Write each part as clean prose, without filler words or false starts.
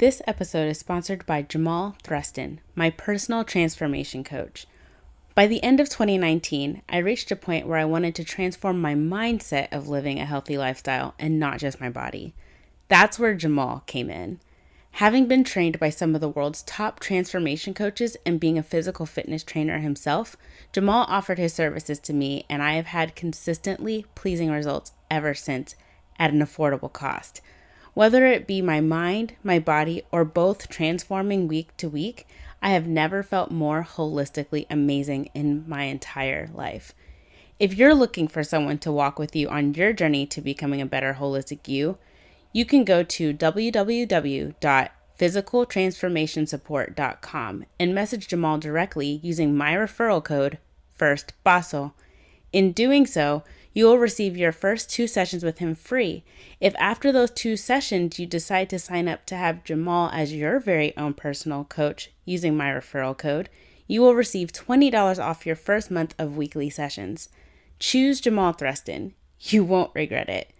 This episode is sponsored by Jamal Thruston, my personal transformation coach. By the end of 2019, I reached a point where I wanted to transform my mindset of living a healthy lifestyle and not just my body. That's where Jamal came in. Having been trained by some of the world's top transformation coaches and being a physical fitness trainer himself, Jamal offered his services to me, and I have had consistently pleasing results ever since at an affordable cost. Whether it be my mind, my body, or both transforming week to week, I have never felt more holistically amazing in my entire life. If you're looking for someone to walk with you on your journey to becoming a better holistic you can go to www.physicaltransformationsupport.com and message Jamal directly using my referral code, First Paso. In doing so, you will receive your first 2 sessions with him free. If after those 2 sessions you decide to sign up to have Jamal as your very own personal coach using my referral code, you will receive $20 off your first month of weekly sessions. Choose Jamal Thruston. You won't regret it.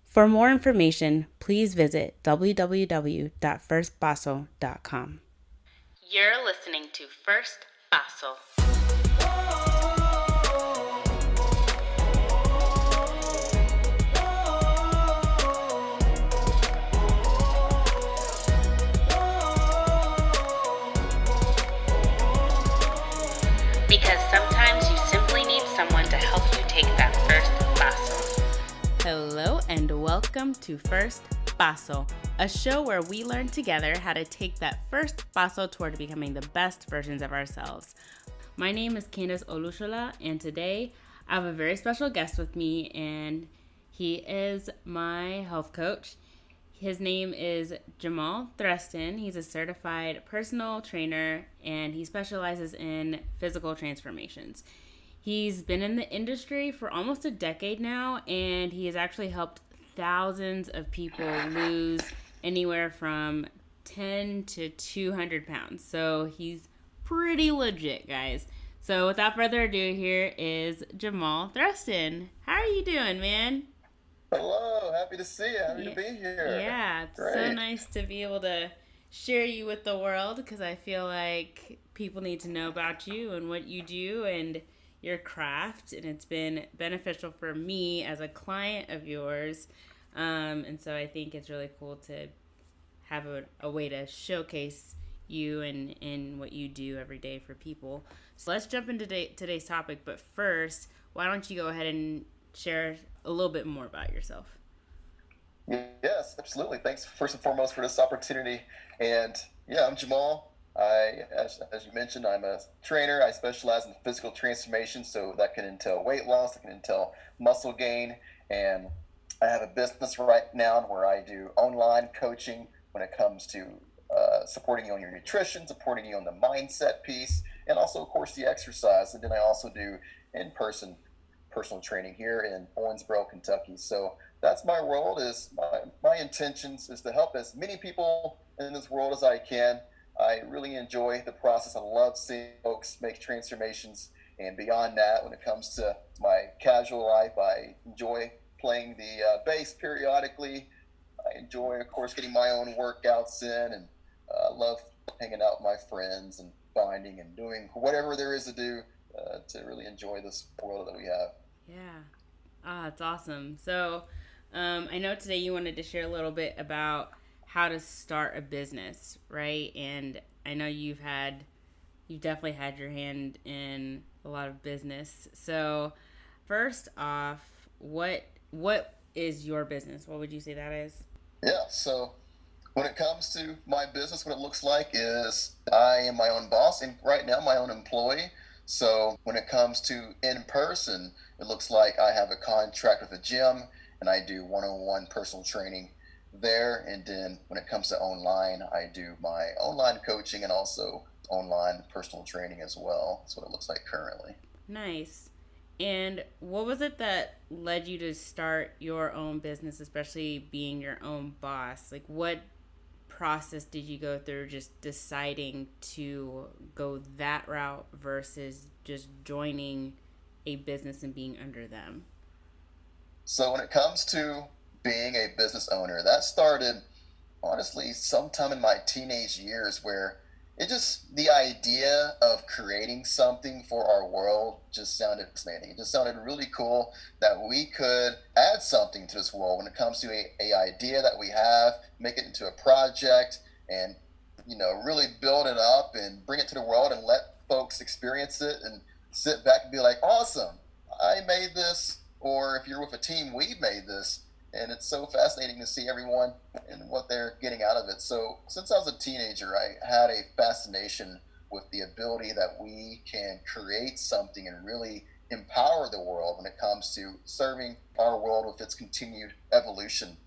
For more information, please visit www.firstpaso.com. You're listening to First Paso. Because sometimes you simply need someone to help you take that first paso. Hello and welcome to First Paso, a show where we learn together how to take that first paso toward becoming the best versions of ourselves. My name is Candace Olushola, and today I have a very special guest with me, and he is my health coach. His name is Jamal Thruston. He's a certified personal trainer, and he specializes in physical transformations. He's been in the industry for almost a decade now, and he has actually helped thousands of people lose anywhere from 10 to 200 pounds. So he's pretty legit, guys. So without further ado, here is Jamal Thruston. How are you doing, man? Hello, happy to see you. Happy to be here. Yeah, it's Great. so nice to be able to share you with the world, because I feel like people need to know about you and what you do and your craft, and it's been beneficial for me as a client of yours. And so I think it's really cool to have a way to showcase you and what you do every day for people. So let's jump into today's topic. But first, why don't you go ahead and share a little bit more about yourself? Yes, absolutely. Thanks first and foremost for this opportunity. And yeah, I'm Jamal. As you mentioned, I'm a trainer. I specialize in physical transformation, so that can entail weight loss, that can entail muscle gain, and I have a business right now where I do online coaching when it comes to supporting you on your nutrition, supporting you on the mindset piece, and also, of course, the exercise. And then I also do in-person personal training here in Owensboro, Kentucky. So that's my role. Is my intentions is to help as many people in this world as I can. I really enjoy the process. I love seeing folks make transformations. And beyond that, when it comes to my casual life, I enjoy playing the bass periodically. I enjoy, of course, getting my own workouts in, and love hanging out with my friends and bonding and doing whatever there is to do to really enjoy this world that we have. Yeah. It's awesome. So I know today you wanted to share a little bit about how to start a business, right? And I know you've definitely had your hand in a lot of business. So first off, what is your business? What would you say that is? Yeah, so when it comes to my business, what it looks like is I am my own boss, and right now my own employee. So when it comes to in person, it looks like I have a contract with a gym, and I do one-on-one personal training there. And then when it comes to online, I do my online coaching and also online personal training as well. That's what it looks like currently. Nice. And what was it that led you to start your own business, especially being your own boss? Like, what process did you go through just deciding to go that route versus just joining a business and being under them? So when it comes to being a business owner, that started honestly sometime in my teenage years where the idea of creating something for our world just sounded fascinating. It just sounded really cool that we could add something to this world when it comes to a idea that we have, make it into a project, and really build it up and bring it to the world and let folks experience it and sit back and be like, awesome, I made this. Or if you're with a team, we made this. And it's so fascinating to see everyone and what they're getting out of it. So since I was a teenager, I had a fascination with the ability that we can create something and really empower the world when it comes to serving our world with its continued evolution.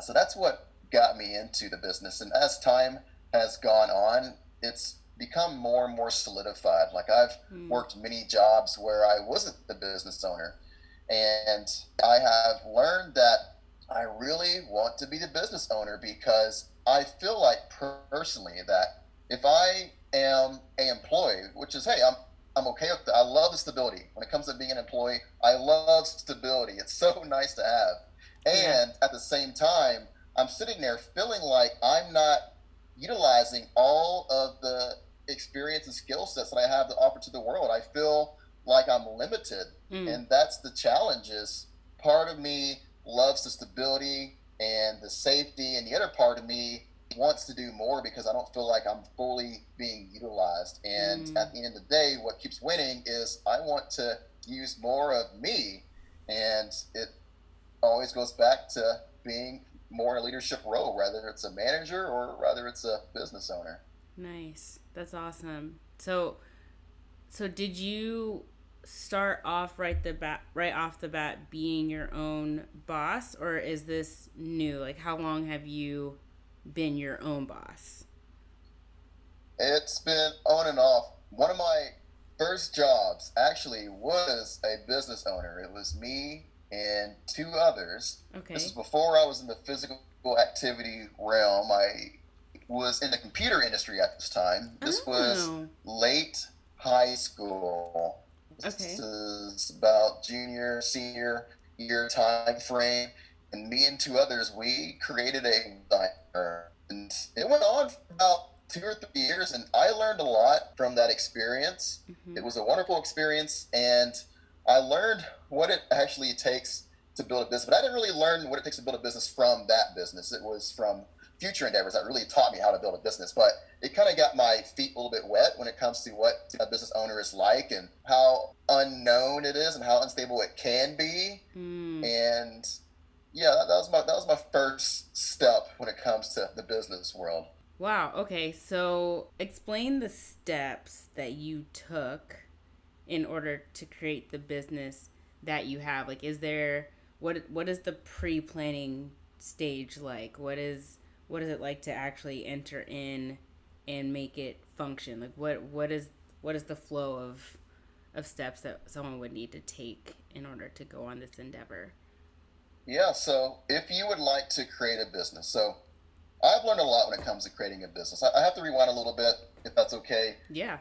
So that's what got me into the business. And as time has gone on, it's become more and more solidified. Like I've worked many jobs where I wasn't the business owner. And I have learned that I really want to be the business owner because I feel like personally that if I am an employee, which is, hey, I'm okay with that. I love the stability. When it comes to being an employee, I love stability. It's so nice to have. And at the same time, I'm sitting there feeling like I'm not utilizing all of the experience and skill sets that I have to offer to the world. I feel like I'm limited. And that's the challenge is part of me loves the stability and the safety, and the other part of me wants to do more because I don't feel like I'm fully being utilized. And at the end of the day, what keeps winning is I want to use more of me, and it always goes back to being more in a leadership role, whether it's a manager or whether it's a business owner. Nice. That's awesome. So did you start off right off the bat being your own boss, or is this new? Like, how long have you been your own boss? It's been on and off. One of my first jobs actually was a business owner. It was me and two others. Okay. This is before I was in the physical activity realm. I was in the computer industry at this time. This was late high school. Okay. This is about junior, senior year time frame. And me and two others, we created a diner. And it went on for about 2 or 3 years, and I learned a lot from that experience. It was a wonderful experience, and I learned what it actually takes to build a business. But I didn't really learn what it takes to build a business from that business. It was from future endeavors that really taught me how to build a business. But it kind of got my feet a little bit wet when it comes to what a business owner is like and how unknown it is and how unstable it can be. And yeah, that was my first step when it comes to the business world. Wow. Okay. So explain the steps that you took in order to create the business that you have. Like, is there what is the pre-planning stage like? What is it like to actually enter in and make it function? Like, what is the flow of steps that someone would need to take in order to go on this endeavor? Yeah, so if you would like to create a business, so I've learned a lot when it comes to creating a business. I have to rewind a little bit, if that's okay. Yeah.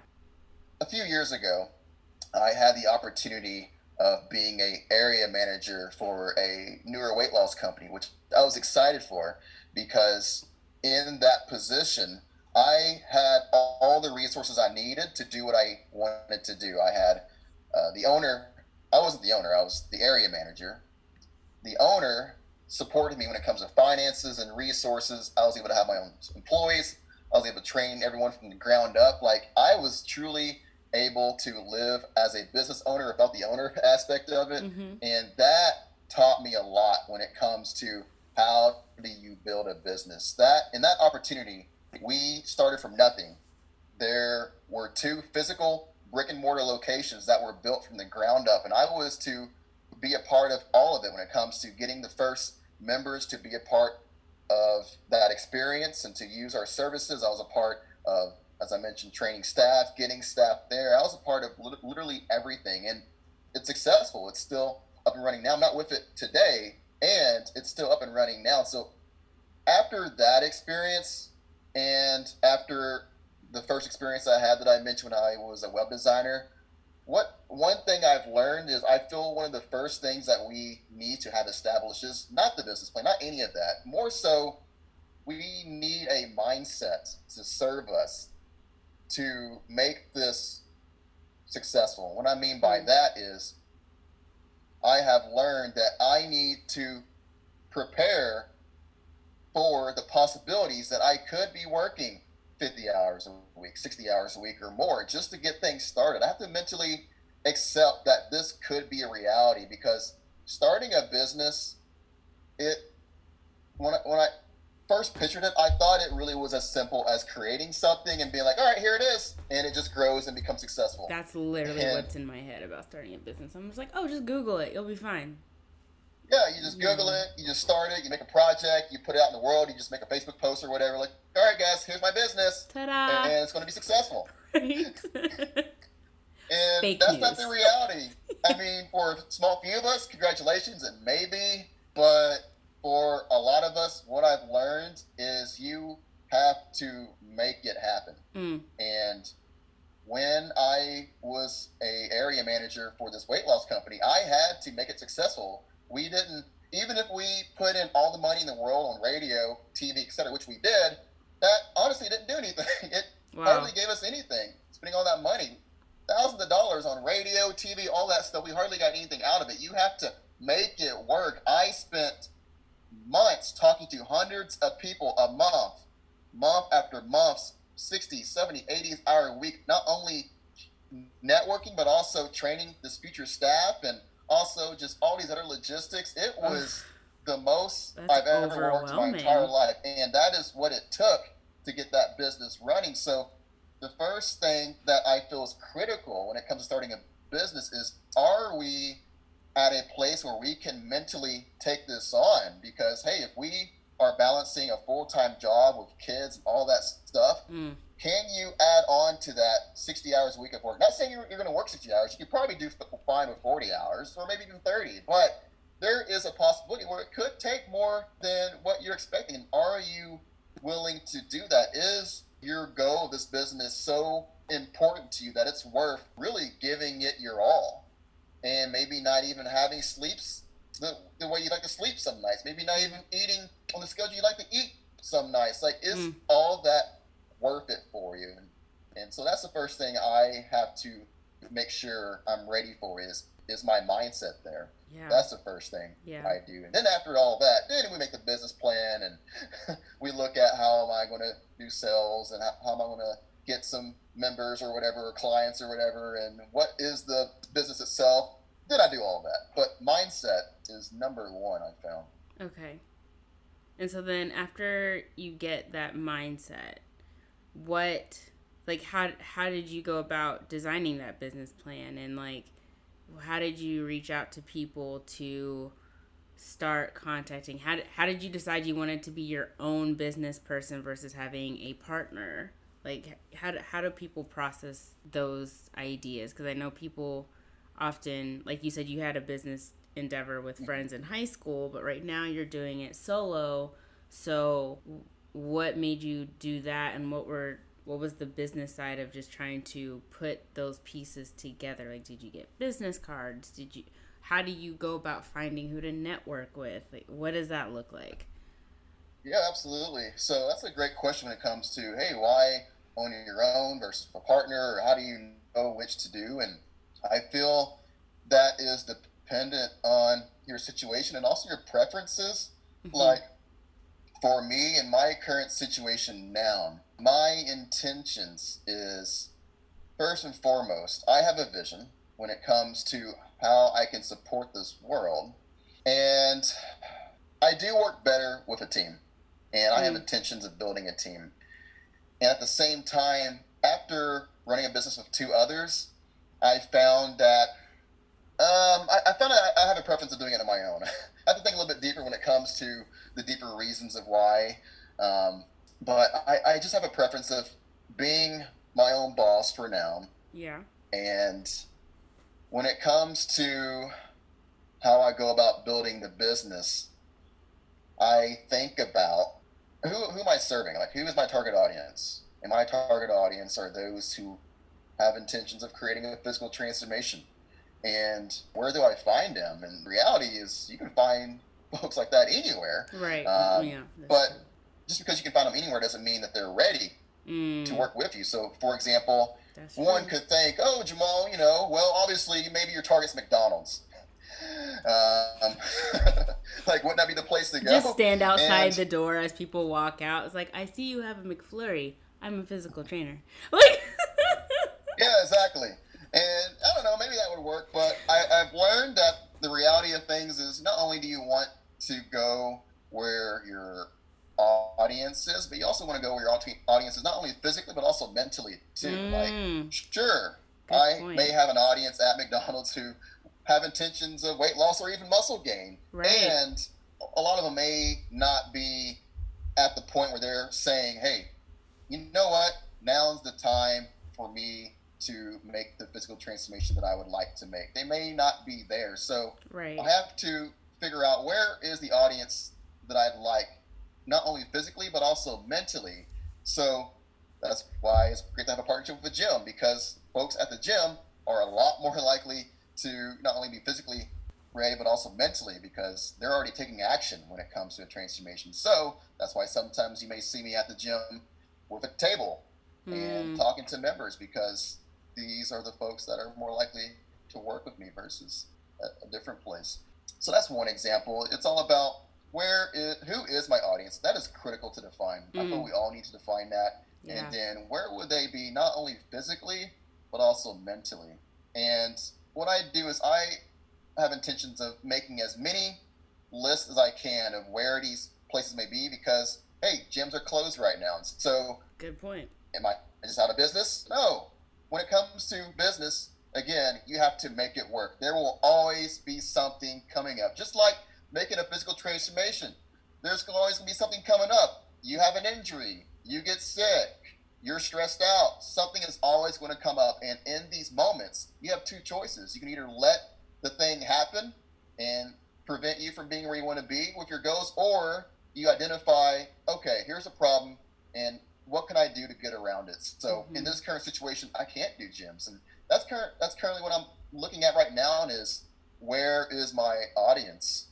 A few years ago, I had the opportunity of being a area manager for a newer weight loss company, which I was excited for because in that position, I had all the resources I needed to do what I wanted to do. I had the owner. I wasn't the owner. I was the area manager. The owner supported me when it comes to finances and resources. I was able to have my own employees. I was able to train everyone from the ground up. Like, I was truly able to live as a business owner without the owner aspect of it. And that taught me a lot when it comes to how do you build a business. In that opportunity, we started from nothing. There were 2 physical brick and mortar locations that were built from the ground up, and I was to be a part of all of it when it comes to getting the first members to be a part of that experience and to use our services. I was a part of, as I mentioned, training staff, getting staff there. I was a part of literally everything, and it's successful. It's still up and running now. I'm not with it today, and it's still up and running now. So after that experience and after the first experience I had that I mentioned when I was a web designer, one thing I've learned is I feel one of the first things that we need to have established is not the business plan, not any of that. More so, we need a mindset to serve us to make this successful. What I mean by that is I have learned that I need to prepare for the possibilities that I could be working 50 hours a week, 60 hours a week or more just to get things started. I have to mentally accept that this could be a reality, because starting a business, when I first pictured it, I thought it really was as simple as creating something and being like, all right, here it is. And it just grows and becomes successful. That's literally what's in my head about starting a business. I'm just like, oh, just Google it. You'll be fine. Yeah, you just Google it, you just start it, you make a project, you put it out in the world, you just make a Facebook post or whatever, like, all right, guys, here's my business. Ta-da! And it's going to be successful. Right? And Fake that's news. not the reality. I mean, for a small few of us, congratulations, and maybe, but for a lot of us, what I've learned is you have to make it happen. And when I was a area manager for this weight loss company, I had to make it successful. We didn't, even if we put in all the money in the world on radio, TV, etc., which we did, that honestly didn't do anything. It hardly gave us anything. Spending all that money, thousands of dollars on radio, TV, all that stuff, we hardly got anything out of it. You have to make it work. I spent months talking to hundreds of people a month after month, 60, 70, 80 hour a week, not only networking, but also training this future staff and also just all these other logistics. It was the most I've ever worked my entire life. And that is what it took to get that business running. So the first thing that I feel is critical when it comes to starting a business is, are we at a place where we can mentally take this on? Because, hey, if we are balancing a full-time job with kids and all that stuff, can you add on to that 60 hours a week of work? Not saying you're going to work 60 hours. You could probably do fine with 40 hours or maybe even 30. But there is a possibility where it could take more than what you're expecting. And are you willing to do that? Is your goal of this business so important to you that it's worth really giving it your all? And maybe not even having sleeps the way you like to sleep some nights. Maybe not even eating on the schedule you like to eat some nights. Like, is all that worth it for you? And so that's the first thing I have to make sure I'm ready for is my mindset there. Yeah. That's the first thing I do. And then after all that, then we make the business plan and we look at how am I going to do sales and how am I going to get some members or whatever, or clients or whatever, and what is the business itself. Then I do all that. But mindset is number one, I found. Okay. And so then after you get that mindset, how did you go about designing that business plan? And how did you reach out to people to start contacting? How did you decide you wanted to be your own business person versus having a partner? How do people process those ideas? Because I know people often, like you said, you had a business endeavor with friends in high school, but right now you're doing it solo. So what made you do that, and what was the business side of just trying to put those pieces together? Did you get business cards? How do you go about finding who to network with? What does that look like? Yeah, absolutely. So that's a great question when it comes to, hey, why own your own versus a partner, or how do you know which to do? And I feel that is dependent on your situation and also your preferences. Like, for me, in my current situation now, my intentions is, first and foremost, I have a vision when it comes to how I can support this world. And I do work better with a team. And I have intentions of building a team. And at the same time, after running a business with two others, I found that I have a preference of doing it on my own. I have to think a little bit deeper when it comes to the deeper reasons of why. But I just have a preference of being my own boss for now. Yeah. And when it comes to how I go about building the business, I think about who am I serving? Who is my target audience? And my target audience are those who have intentions of creating a physical transformation. And where do I find them? And the reality is you can find folks like that anywhere. Right. But just because you can find them anywhere doesn't mean that they're ready to work with you. So, for example, That's one true. could think, oh, Jamal, well, obviously, maybe your target's McDonald's. Um, like, wouldn't that be the place to go? Just stand outside And the door as people walk out. It's like, I see you have a McFlurry. I'm a physical trainer. Like, yeah, exactly. And I don't know, maybe that would work, but I've learned that the reality of things is not only do you want to go where your audience is, but you also want to go where your audience is, not only physically, but also mentally, too. Like, sure, good I point. may have an audience at McDonald's who have intentions of weight loss or even muscle gain. Right. And a lot of them may not be at the point where they're saying, hey, you know what? Now's the time for me to make the physical transformation that I would like to make. They may not be there. So Right. I have to figure out where is the audience that I'd like, not only physically, but also mentally. So that's why it's great to have a partnership with the gym, because folks at the gym are a lot more likely to not only be physically ready, but also mentally, because they're already taking action when it comes to a transformation. So that's why sometimes you may see me at the gym with a table and talking to members, because these are the folks that are more likely to work with me versus a different place. So that's one example. It's all about who is my audience. That is critical to define. I feel we all need to define that. Yeah. And then where would they be, not only physically, but also mentally. And what I do is I have intentions of making as many lists as I can of where these places may be, because, hey, gyms are closed right now. So Good point. am I just out of business? No. When it comes to business, again, you have to make it work. There will always be something coming up. Just like making a physical transformation, there's always going to be something coming up. You have an injury, you get sick, you're stressed out. Something is always going to come up. And in these moments, you have two choices. You can either let the thing happen and prevent you from being where you want to be with your goals, or you identify, okay, here's a problem, and what can I do to get around it? So in this current situation, I can't do gyms. And that's currently what I'm looking at right now, and is where is my audience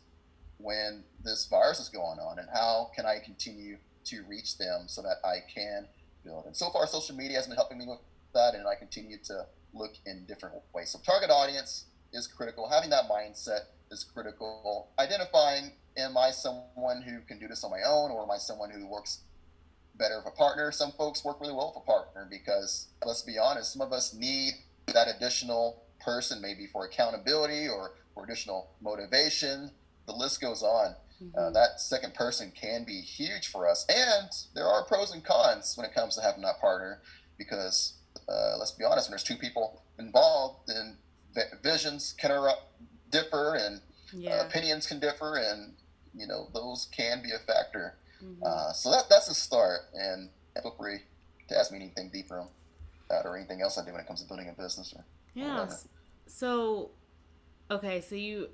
when this virus is going on, and how can I continue to reach them so that I can build. And so far, social media has been helping me with that, and I continue to look in different ways. So target audience is critical. Having that mindset is critical. Identifying, am I someone who can do this on my own, or am I someone who works better with a partner? Some folks work really well with a partner, because let's be honest, some of us need that additional person, maybe for accountability or for additional motivation. The list goes on. That second person can be huge for us. And there are pros and cons when it comes to having that partner, because let's be honest, when there's two people involved, then visions can differ, and opinions can differ, and those can be a factor. So that's a start, and feel free to ask me anything deeper on that, or anything else I do when it comes to building a business. So okay, so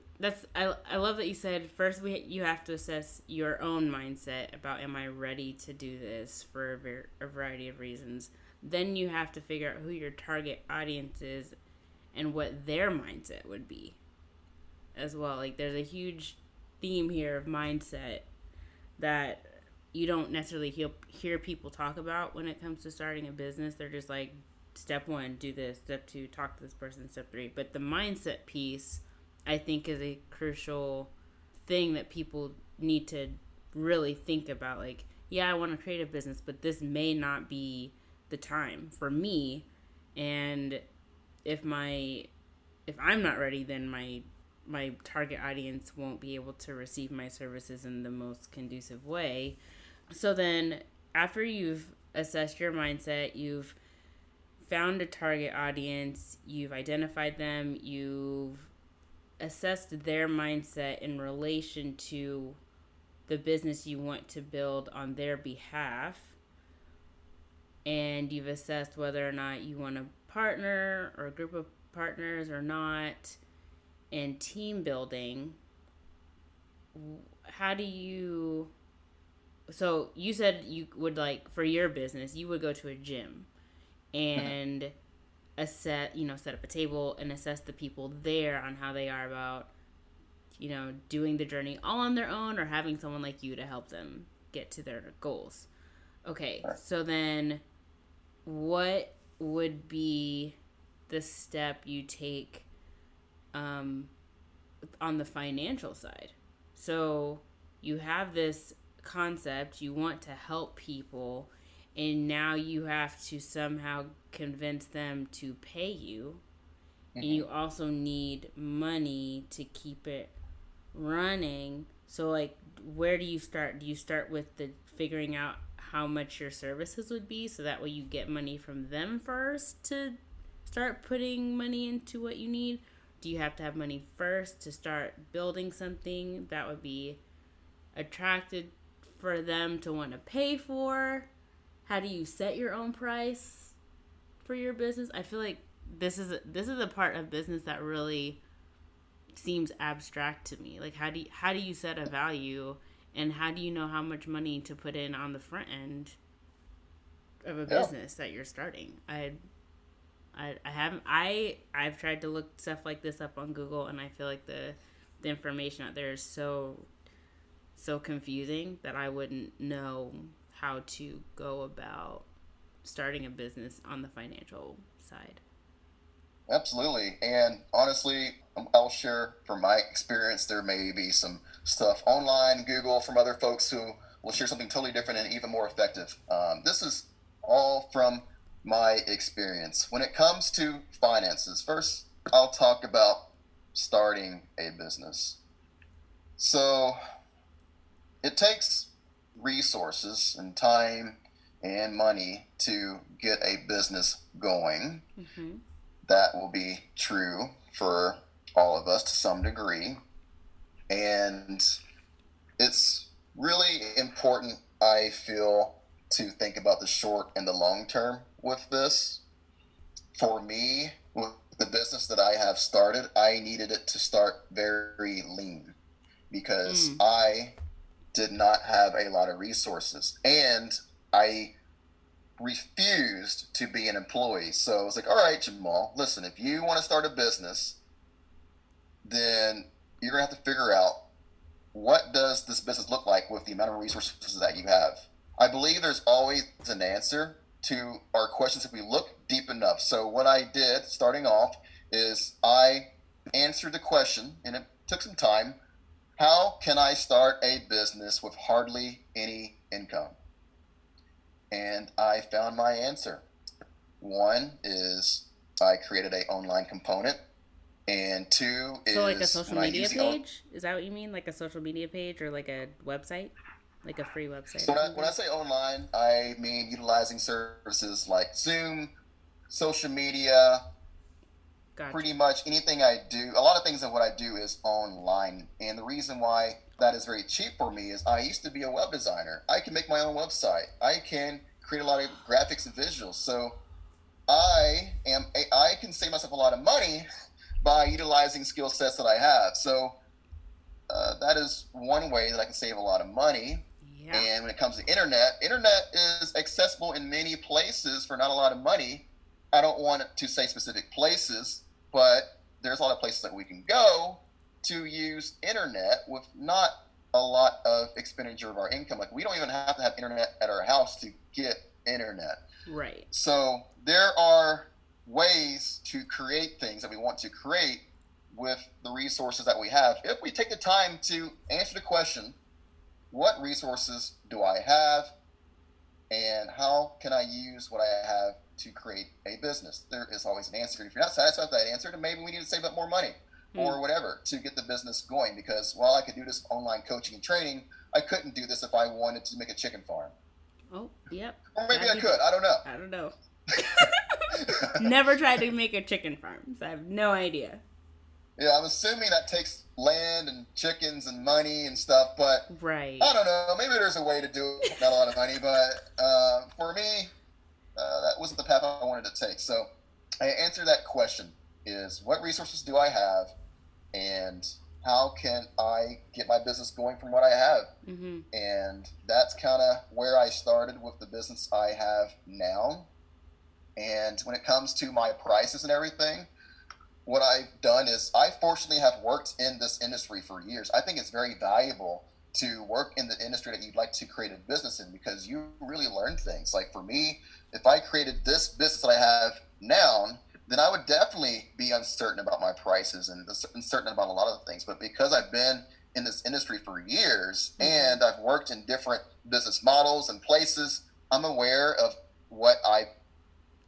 I love that you said first you have to assess your own mindset about, am I ready to do this for a variety of reasons. Then you have to figure out who your target audience is and what their mindset would be as well. Like, there's a huge theme here of mindset that you don't necessarily hear people talk about when it comes to starting a business. They're just like, step 1, do this. Step 2, talk to this person. Step 3. But the mindset piece, I think, is a crucial thing that people need to really think about. Like, yeah, I want to create a business, but this may not be the time for me. And if I'm not ready, then my target audience won't be able to receive my services in the most conducive way. So then, after you've assessed your mindset, you've found a target audience, you've identified them, you've assessed their mindset in relation to the business you want to build on their behalf, and you've assessed whether or not you want a partner or a group of partners or not, and team building. How do you... So you said you would, like, for your business, you would go to a gym and set up a table and assess the people there on how they are about, doing the journey all on their own, or having someone like you to help them get to their goals. Okay, Right. so then what would be the step you take on the financial side? So you have this concept, you want to help people, and now you have to somehow convince them to pay you. And Mm-hmm. you also need money to keep it running. So, like, where do you start? Do you start with the figuring out how much your services would be so that way you get money from them first to start putting money into what you need? Do you have to have money first to start building something that would be attracted for them to want to pay for? How do you set your own price for your business? I feel like this is a part of business that really seems abstract to me. Like how do you set a value, and how do you know how much money to put in on the front end of a Yeah, business that you're starting? I've tried to look stuff like this up on Google, and I feel like the information out there is so confusing that I wouldn't know how to go about starting a business on the financial side. absolutely. And honestly, I'll share from my experience. There may be some stuff online, Google, from other folks who will share something totally different and even more effective. This is all from my experience. When it comes to finances, first, I'll talk about starting a business. So it takes resources and time and money to get a business going. Mm-hmm. That will be true for all of us to some degree. And it's really important, I feel, to think about the short and the long term with this. For me, with the business that I have started, I needed it to start very lean because Mm. I did not have a lot of resources and I refused to be an employee. So I was like, all right, Jamal, listen, if you want to start a business, then you're going to have to figure out what does this business look like with the amount of resources that you have. I believe there's always an answer to our questions if we look deep enough. So what I did starting off is I answered the question, and it took some time. How can I start a business with hardly any income? And I found my answer. One is I created an online component, and two So like a is social when I media use the page? Is that what you mean? Like a social media page or like a website? Like a free website so or when I something? say online, I mean utilizing services like Zoom, social media, Gotcha. pretty much anything I do. A lot of things of what I do is online, and the reason why that is very cheap for me is I used to be a web designer. I can make my own website. I can create a lot of graphics and visuals. So I can save myself a lot of money by utilizing skill sets that I have. So that is one way that I can save a lot of money. Yeah. And when it comes to internet is accessible in many places for not a lot of money. I don't want to say specific places, but there's a lot of places that we can go to use internet with not a lot of expenditure of our income. Like we don't even have to have internet at our house to get internet. Right. So there are ways to create things that we want to create with the resources that we have. If we take the time to answer the question, what resources do I have and how can I use what I have to create a business? There is always an answer. If you're not satisfied with that answer, then maybe we need to save up more money Hmm. or whatever to get the business going. Because while I could do this online coaching and training, I couldn't do this if I wanted to make a chicken farm. Oh, yep. Or maybe That'd I be. could. I don't know. I don't know. Never tried to make a chicken farm, so I have no idea. Yeah, I'm assuming that takes land and chickens and money and stuff, but Right. I don't know. Maybe there's a way to do it with not a lot of money, but for me, that wasn't the path I wanted to take. So I answer that question is what resources do I have and how can I get my business going from what I have? Mm-hmm. And that's kind of where I started with the business I have now. And when it comes to my prices and everything, what I've done is I fortunately have worked in this industry for years. I think it's very valuable to work in the industry that you'd like to create a business in, because you really learn things. Like for me, if I created this business that I have now, then I would definitely be uncertain about my prices and uncertain about a lot of things. But because I've been in this industry for years and I've worked in different business models and places, I'm aware of what I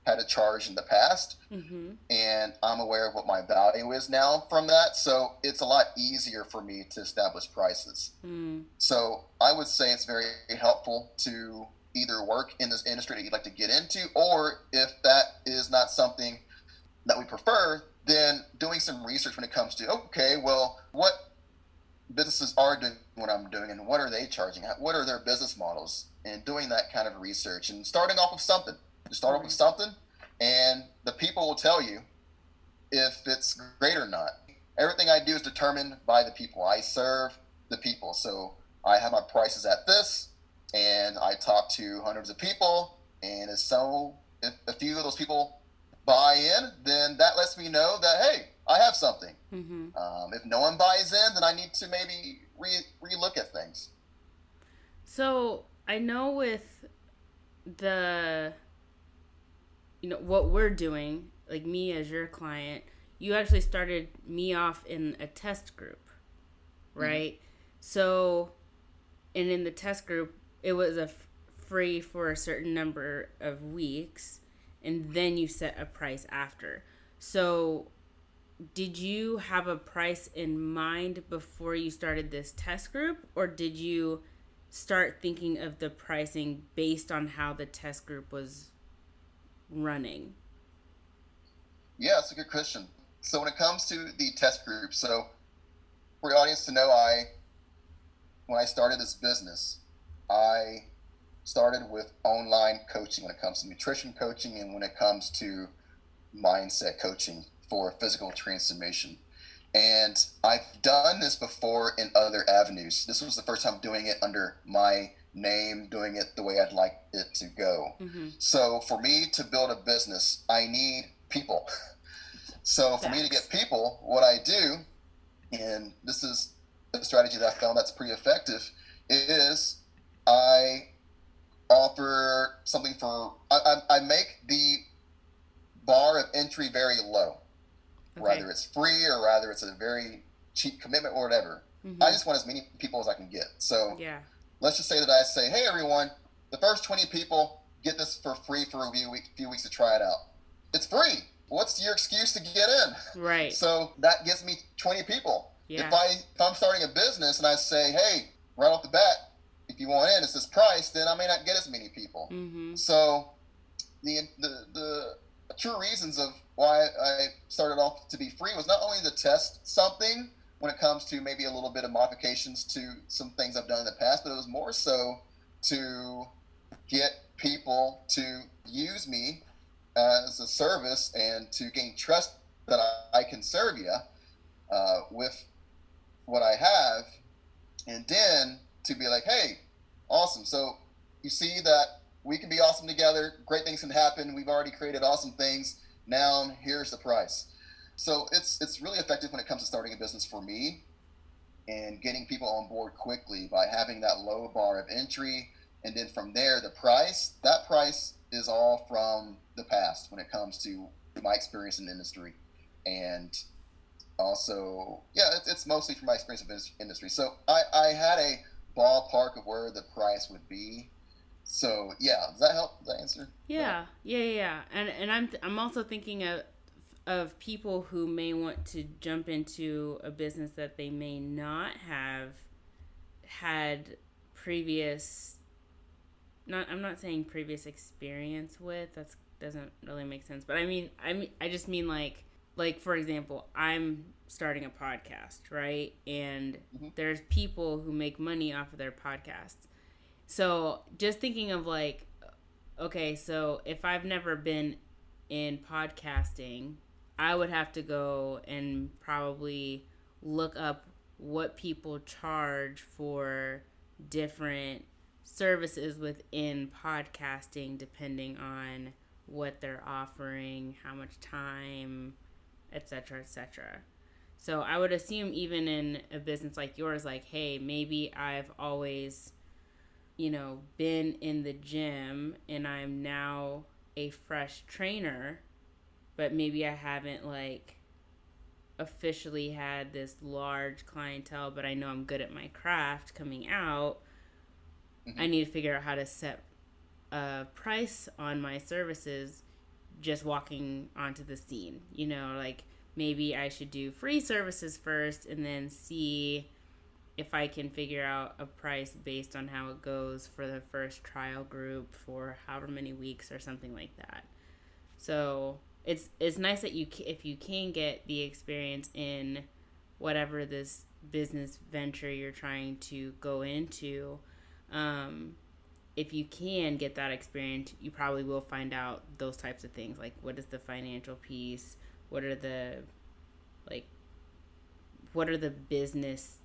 had to charge in the past, and I'm aware of what my value is now from that. So it's a lot easier for me to establish prices. So I would say it's very helpful to either work in this industry that you'd like to get into, or if that is not something that we prefer, then doing some research when it comes to, okay, well, what businesses are doing what I'm doing and what are they charging? What are their business models? And doing that kind of research and starting off with something. Just start off with something, and the people will tell you if it's great or not. Everything I do is determined by the people. I serve the people. So I have my prices at this, and I talk to hundreds of people, and if a few of those people buy in, then that lets me know that, hey, I have something. If no one buys in, then I need to maybe re-look at things. So I know with what we're doing, like me as your client, you actually started me off in a test group, right? So, and in the test group, it was free for a certain number of weeks, and then you set a price after. So did you have a price in mind before you started this test group, or did you start thinking of the pricing based on how the test group was running? Yeah, it's a good question. So when it comes to the test group, so for the audience to know, when I started this business, I started with online coaching when it comes to nutrition coaching and when it comes to mindset coaching for physical transformation. And I've done this before in other avenues. This was the first time doing it under my name, doing it the way I'd like it to go. So for me to build a business, I need people. So for me to get people, what I do, and this is a strategy that I found that's pretty effective, is I offer something I make the bar of entry very low. Whether it's free or whether it's a very cheap commitment or whatever. I just want as many people as I can get. So let's just say that I say, hey, everyone, the first 20 people get this for free for a few weeks to try it out. It's free. What's your excuse to get in? Right. So that gives me 20 people. If I'm starting a business and I say, hey, right off the bat, if you want in, it's this price, then I may not get as many people. So the true reasons of why I started off to be free was not only to test something when it comes to maybe a little bit of modifications to some things I've done in the past, but it was more so to get people to use me as a service and to gain trust that I can serve you with what I have, and then to be like, hey, awesome. So you see that we can be awesome together. Great things can happen. We've already created awesome things. Now here's the price. So it's really effective when it comes to starting a business for me and getting people on board quickly by having that low bar of entry. And then from there, that price is all from the past when it comes to my experience in the industry. And also, it's mostly from my experience in industry. So I had a ballpark of where the price would be. So does that help? Does that answer? Yeah. And I'm also thinking of people who may want to jump into a business that they may not have had previous. I'm not saying previous experience with. That doesn't really make sense. But I just mean like for example, I'm starting a podcast, right? And there's people who make money off of their podcasts. So just thinking of like, okay, so if I've never been in podcasting, I would have to go and probably look up what people charge for different services within podcasting, depending on what they're offering, how much time, etc., etc. So I would assume even in a business like yours, like, hey, maybe I've always, been in the gym and I'm now a fresh trainer, but maybe I haven't like officially had this large clientele, but I know I'm good at my craft coming out. I need to figure out how to set a price on my services just walking onto the scene. Like maybe I should do free services first and then see if I can figure out a price based on how it goes for the first trial group for however many weeks or something like that. So it's nice that if you can get the experience in whatever this business venture you're trying to go into, if you can get that experience, you probably will find out those types of things, like what is the financial piece, what are the business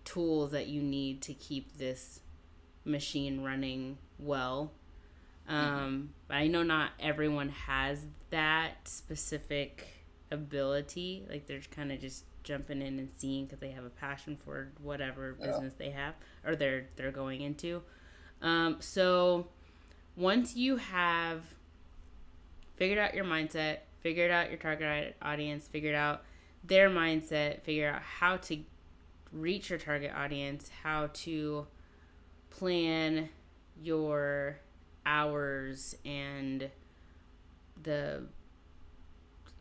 tools that you need to keep this machine running well. But I know not everyone has that specific ability. Like they're kind of just jumping in and seeing because they have a passion for whatever business they have or they're going into. So once you have figured out your mindset, figured out your target audience, figured out their mindset, figured out how to reach your target audience, how to plan your hours and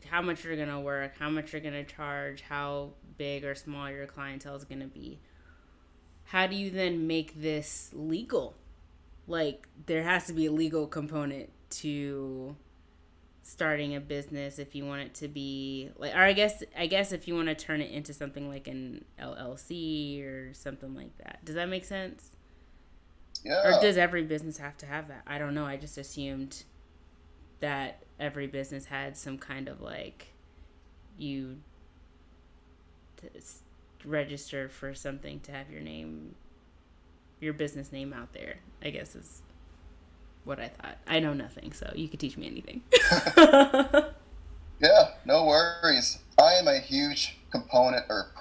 how much you're going to work, how much you're going to charge, how big or small your clientele is going to be. How do you then make this legal? Like there has to be a legal component to starting a business if you want it to be like, or I guess if you want to turn it into something like an LLC or something like that. Does that make sense? Yeah. Or does every business have to have that? I don't know. I just assumed that every business had some kind of like you register for something to have your business name out there, I guess is what I thought. I know nothing, so you could teach me anything. Yeah, no worries. I am a huge proponent or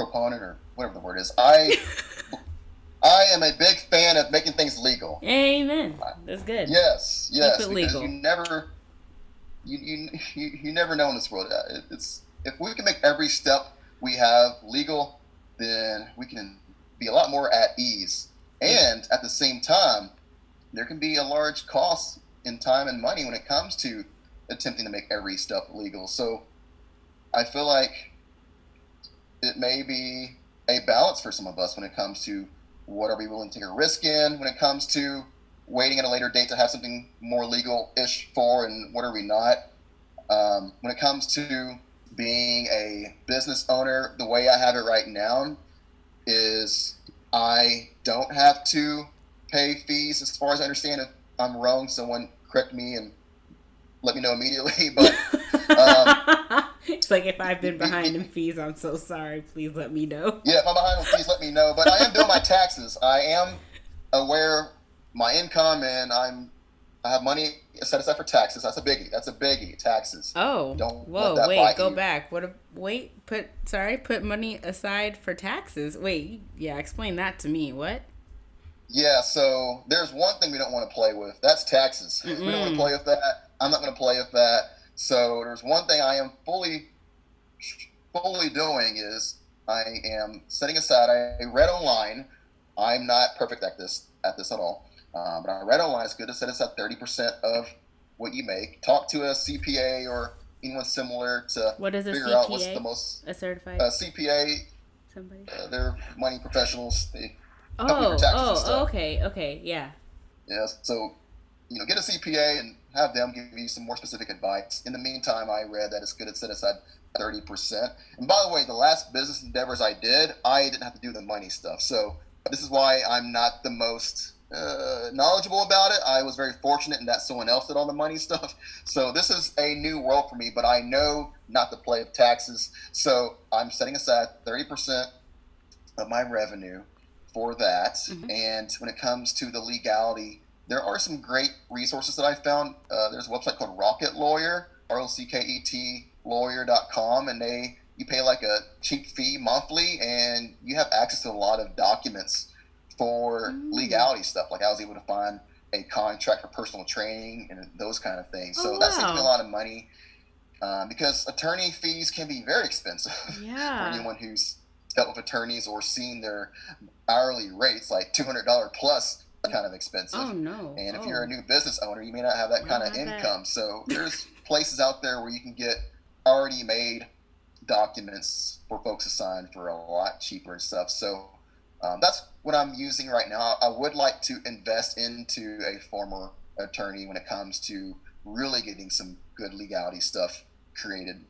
whatever the word is. I am a big fan of making things legal. Amen. That's good. Yes. Keep it legal. You never know in this world. It's if we can make every step we have legal, then we can be a lot more at ease. And at the same time, there can be a large cost in time and money when it comes to attempting to make every step legal. So I feel like it may be a balance for some of us when it comes to what are we willing to take a risk in, when it comes to waiting at a later date to have something more legal-ish for, and what are we not. When it comes to being a business owner, the way I have it right now is I don't have to pay fees. As far as I understand, if I'm wrong, someone correct me and let me know immediately. But it's like if I've been behind in fees, I'm so sorry. Please let me know. Yeah, if I'm behind on fees, let me know. But I am doing my taxes. I am aware of my income, and I have money set aside for taxes. That's a biggie. Taxes. Oh. Don't whoa, let that wait, go you. back. Put money aside for taxes. Wait, yeah, explain that to me. What? Yeah, so there's one thing we don't want to play with. That's taxes. We don't want to play with that. I'm not going to play with that. So there's one thing I am fully doing is I am setting aside. I read online. I'm not perfect at this at all. But I read online. It's good to set aside 30% of what you make. Talk to a CPA or anyone similar to what is a figure CPA? out what's the most certified CPA. Somebody. They're money professionals. They help you with taxes and stuff. Okay, yeah. Yeah, so get a CPA and have them give you some more specific advice. In the meantime, I read that it's good to set aside 30%. And by the way, the last business endeavors I did, I didn't have to do the money stuff. So this is why I'm not the most knowledgeable about it. I was very fortunate in that someone else did all the money stuff. So this is a new world for me, but I know not to play with taxes. So I'm setting aside 30% of my revenue for that. And when it comes to the legality, there are some great resources that I found. There's a website called Rocket Lawyer, ROCKET lawyer.com, and they you pay like a cheap fee monthly, and you have access to a lot of documents for legality stuff. Like I was able to find a contract for personal training and those kind of things. So that saves me a lot of money, because attorney fees can be very expensive for anyone who's dealt with attorneys or seen their hourly rates, like $200 plus, kind of expensive. Oh no! And if you're a new business owner, you may not have that kind of income. So there's places out there where you can get already made documents for folks to sign for a lot cheaper and stuff. So that's what I'm using right now. I would like to invest into a former attorney when it comes to really getting some good legality stuff created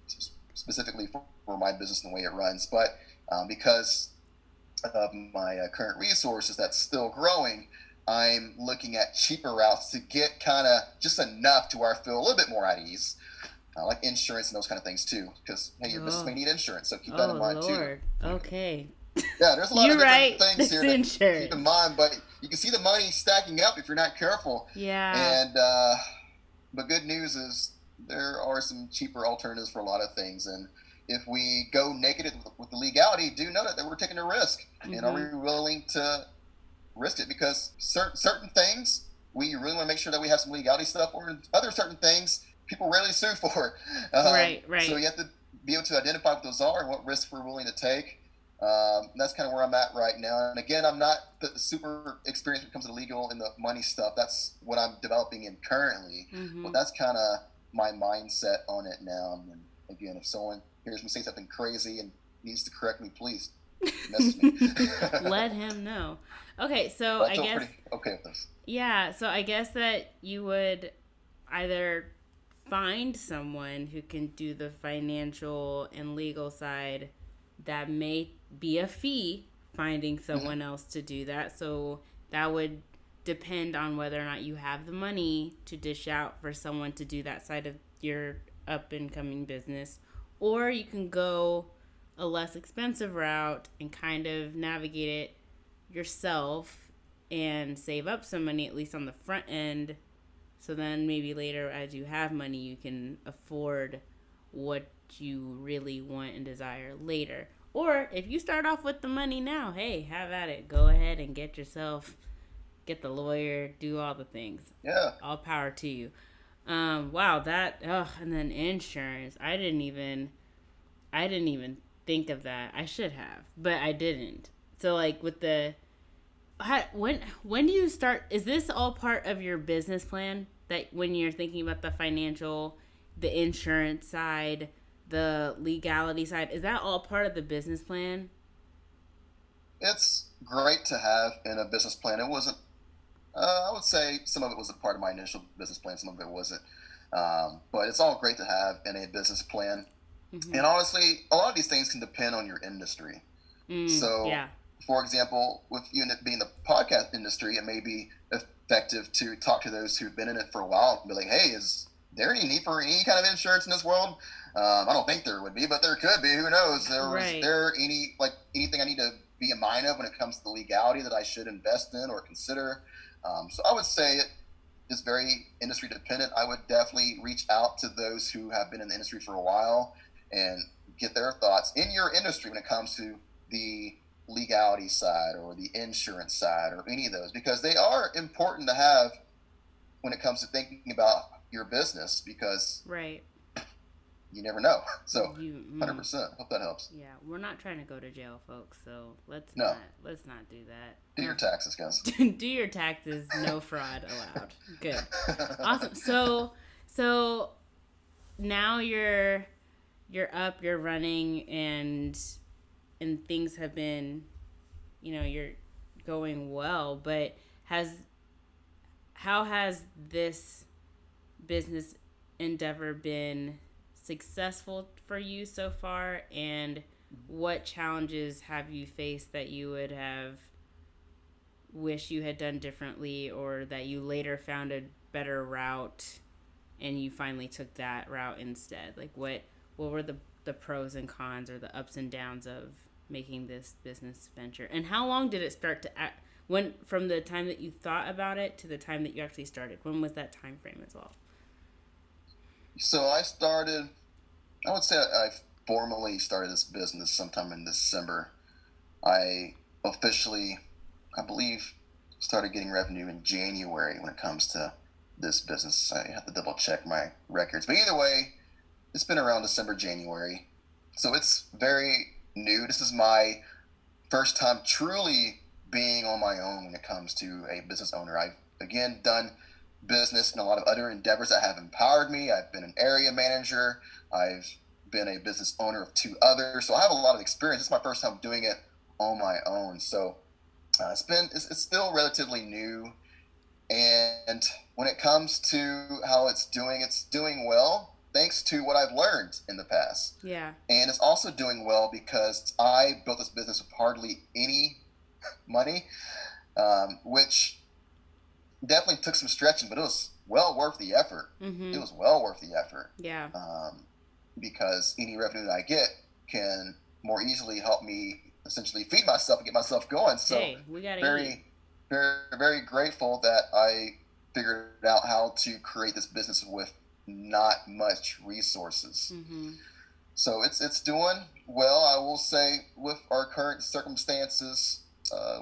specifically for my business and the way it runs. But because of my current resources that's still growing, I'm looking at cheaper routes to get kind of just enough to where I feel a little bit more at ease, like insurance and those kind of things too. Because hey, your business may need insurance, so keep that in mind too. Okay. Yeah, there's a lot of different things here to keep in mind, but you can see the money stacking up if you're not careful. Yeah. And but good news is there are some cheaper alternatives for a lot of things, and if we go naked with the legality, do know that we're taking a risk, and are we willing to risk it? Because certain things we really want to make sure that we have some legality stuff, or other certain things people rarely sue for. Right. So you have to be able to identify what those are and what risks we're willing to take. That's kind of where I'm at right now. And again, I'm not super experienced when it comes to legal and the money stuff. That's what I'm developing in currently. But that's kind of my mindset on it now. And again, if someone hears me say something crazy and needs to correct me, please message me. Let him know. Okay, so I guess pretty okay with this. Yeah, so I guess that you would either find someone who can do the financial and legal side. That may be a fee, finding someone else to do that. So that would depend on whether or not you have the money to dish out for someone to do that side of your up and coming business. Or you can go a less expensive route and kind of navigate it yourself and save up some money, at least on the front end. So then maybe later, as you have money, you can afford what you really want and desire later. Or if you start off with the money now, hey, have at it. Go ahead and get the lawyer, do all the things. Yeah. All power to you. Wow, and then insurance. I didn't even think of that. I should have, but I didn't. So like with when do you start? Is this all part of your business plan? That when you're thinking about the financial, the insurance side, the legality side, is that all part of the business plan? It's great to have in a business plan. It wasn't. I would say some of it was a part of my initial business plan. Some of it wasn't. But it's all great to have in a business plan. And honestly, a lot of these things can depend on your industry. For example, with you being the podcast industry, it may be effective to talk to those who've been in it for a while and be like, hey, is there any need for any kind of insurance in this world? I don't think there would be, but there could be. Who knows? Is there anything I need to be in mind of when it comes to the legality that I should invest in or consider? So I would say it is very industry dependent. I would definitely reach out to those who have been in the industry for a while and get their thoughts in your industry when it comes to the legality side or the insurance side or any of those, because they are important to have when it comes to thinking about your business, because you never know. So 100%. Hope that helps. Yeah, we're not trying to go to jail, folks, so let's not do that. Do your taxes, guys. Do your taxes. No fraud allowed. Good. Awesome. So now you're up, you're running, and things have been, you're going well, but how has this business endeavor been successful for you so far, and what challenges have you faced that you would have wished you had done differently, or that you later found a better route and you finally took that route instead? Like what were the pros and cons, or the ups and downs of making this business venture? And how long did it start to act, from the time that you thought about it to the time that you actually started? When was that time frame as well? So I started, I would say I formally started this business sometime in December. I officially, I believe, started getting revenue in January when it comes to this business. I have to double check my records. But either way, it's been around December, January. So it's very new. This is my first time truly being on my own when it comes to a business owner. I've, again, done business and a lot of other endeavors that have empowered me. I've been an area manager. I've been a business owner of 2 others. So I have a lot of experience. It's my first time doing it on my own. So it's still relatively new. And when it comes to how it's doing well, thanks to what I've learned in the past. Yeah. And it's also doing well because I built this business with hardly any money, which definitely took some stretching, but it was well worth the effort. Mm-hmm. It was well worth the effort. Yeah. Because any revenue that I get can more easily help me essentially feed myself and get myself going. So hey, we gotta eat. Very, very grateful that I figured out how to create this business with not much resources. Mm-hmm. So it's doing well, I will say, with our current circumstances,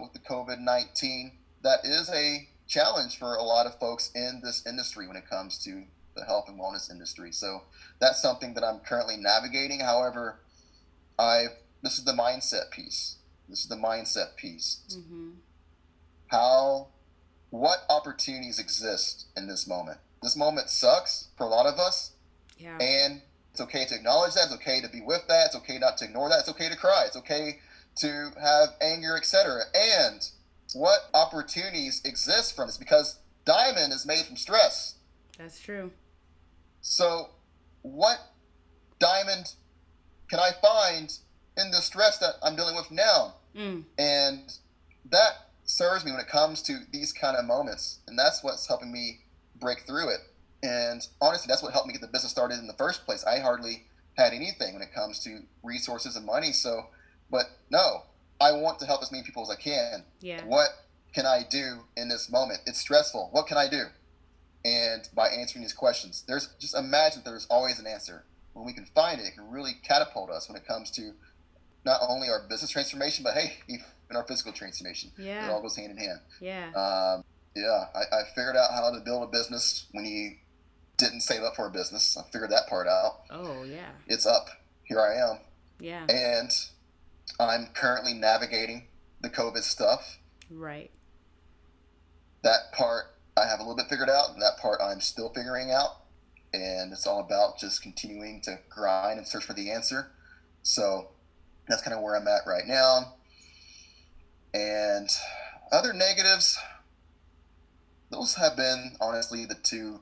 with the COVID-19. That is a challenge for a lot of folks in this industry when it comes to the health and wellness industry. So that's something that I'm currently navigating. However, this is the mindset piece. Mm-hmm. What opportunities exist in this moment? This moment sucks for a lot of us. Yeah. And it's okay to acknowledge that. It's okay to be with that. It's okay not to ignore that. It's okay to cry. It's okay to have anger, etc. And what opportunities exist from this? Because diamond is made from stress. That's true. So what diamond can I find in the stress that I'm dealing with now? And that serves me when it comes to these kind of moments. And that's what's helping me break through it. And honestly, that's what helped me get the business started in the first place. I hardly had anything when it comes to resources and money. So, but no, I want to help as many people as I can. Yeah. What can I do in this moment? It's stressful. What can I do? And by answering these questions, just imagine there's always an answer. When we can find it, it can really catapult us when it comes to not only our business transformation, but hey, even our physical transformation. Yeah. It all goes hand in hand. Yeah. I figured out how to build a business when you didn't save up for a business. I figured that part out. Oh, yeah. It's up. Here I am. Yeah. And I'm currently navigating the COVID stuff. Right. That part I have a little bit figured out, and that part I'm still figuring out. And it's all about just continuing to grind and search for the answer. So that's kind of where I'm at right now. And other negatives, those have been honestly the 2